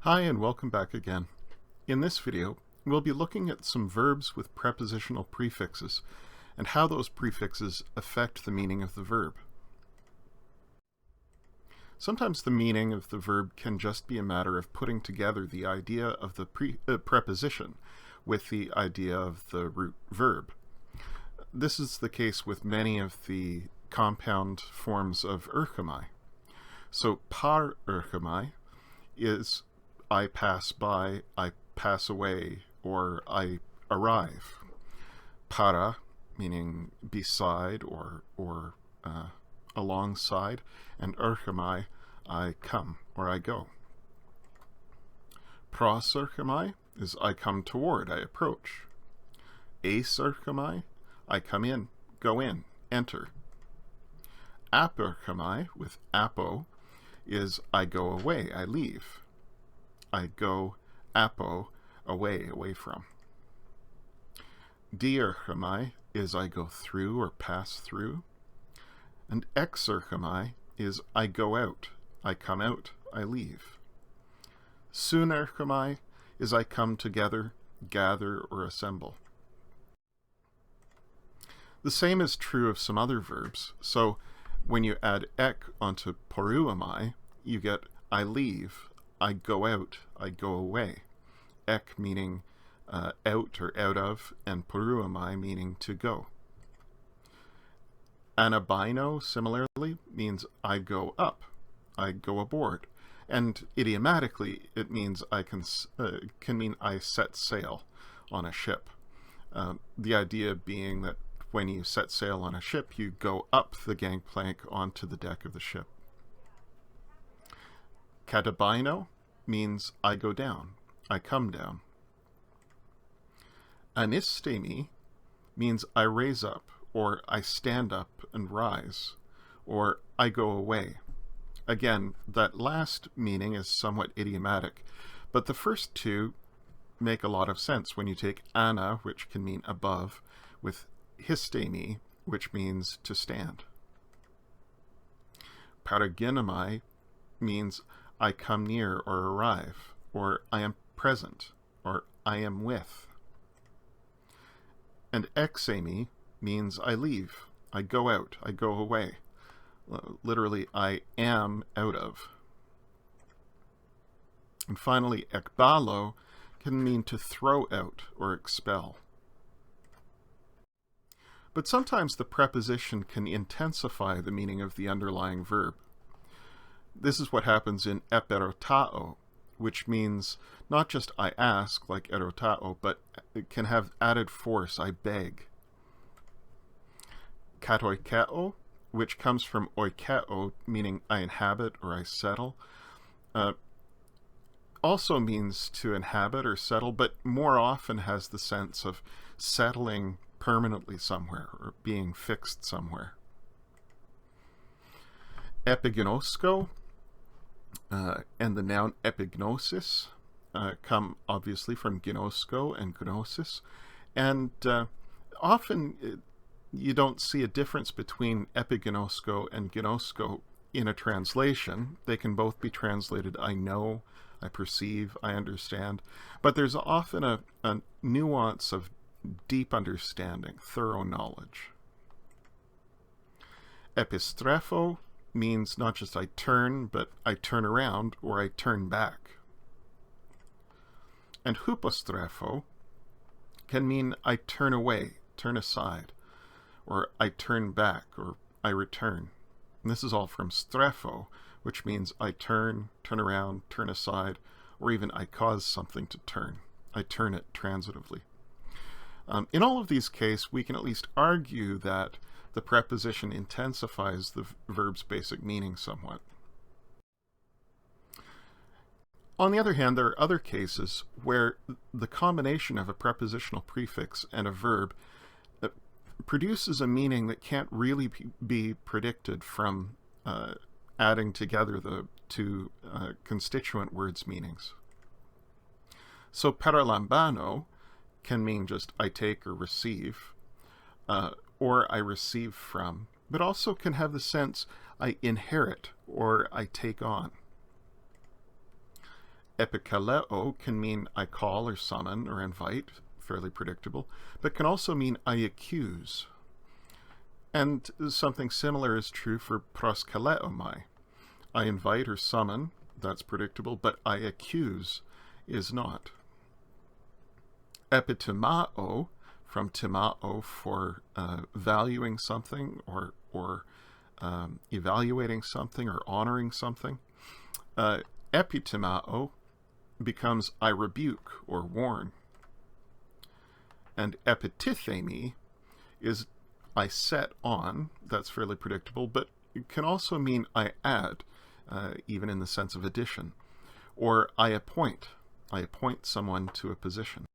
Hi and welcome back again. In this video, we'll be looking at some verbs with prepositional prefixes and how those prefixes affect the meaning of the verb. Sometimes the meaning of the verb can just be a matter of putting together the idea of the preposition with the idea of the root verb. This is the case with many of the compound forms of erchomai. So par erchomai is I pass by, I pass away, or I arrive. Para, meaning beside or alongside, and erchomai, I come or I go. Pros erchomai is I come toward, I approach. Eis erchomai, I come in, go in, enter. Ap erchomai, with apo, is I go away, I leave. I go apo, away from. Di erchomai is I go through or pass through. And ex erchomai is I go out, I come out, I leave. Sun erchomai is I come together, gather, or assemble. The same is true of some other verbs. So when you add ek onto poruamai, you get I leave, I go out, I go away. Ek meaning out or out of, and poruamai meaning to go. Anabino, similarly, means I go up, I go aboard. And idiomatically, it means I can mean I set sail on a ship. The idea being that when you set sail on a ship, you go up the gangplank onto the deck of the ship. Katabino means I go down, I come down. Anistemi means I raise up, or I stand up and rise, or I go away. Again, that last meaning is somewhat idiomatic, but the first two make a lot of sense when you take ana, which can mean above, with histemi, which means to stand. Paraginomai means I come near or arrive, or I am present, or I am with. And exemi means I leave, I go out, I go away. Literally, I am out of. And finally, ekbalo can mean to throw out or expel. But sometimes the preposition can intensify the meaning of the underlying verb. This is what happens in eperotao, which means not just I ask, like erotao, but it can have added force, I beg. Katoikeo, which comes from oikeo, meaning I inhabit or I settle, also means to inhabit or settle, but more often has the sense of settling permanently somewhere or being fixed somewhere. Epignosko and the noun epignosis come obviously from gnosko and gnosis, and often you don't see a difference between epignosko and gnosko in a translation. They can both be translated I know, I perceive, I understand, but there's often a nuance of deep understanding, thorough knowledge. Epistrepho means not just I turn, but I turn around or I turn back. And hupostrepho can mean I turn away, turn aside, or I turn back, or I return. And this is all from strepho, which means I turn around, turn aside, or even I cause something to turn. I turn it transitively. In all of these cases, we can at least argue that the preposition intensifies the verb's basic meaning somewhat. On the other hand, there are other cases where the combination of a prepositional prefix and a verb produces a meaning that can't really be predicted from adding together the two constituent words' meanings. So paralambano can mean just I take or receive, or I receive from, but also can have the sense I inherit or I take on. Epikaleo can mean I call or summon or invite, fairly predictable, but can also mean I accuse. And something similar is true for proskaleomai. I invite or summon, that's predictable, but I accuse is not. Epitimao, from timao for valuing something or evaluating something or honoring something. Epitimao becomes I rebuke or warn. And epitithemi is I set on, that's fairly predictable, but it can also mean I add, even in the sense of addition. Or I appoint someone to a position.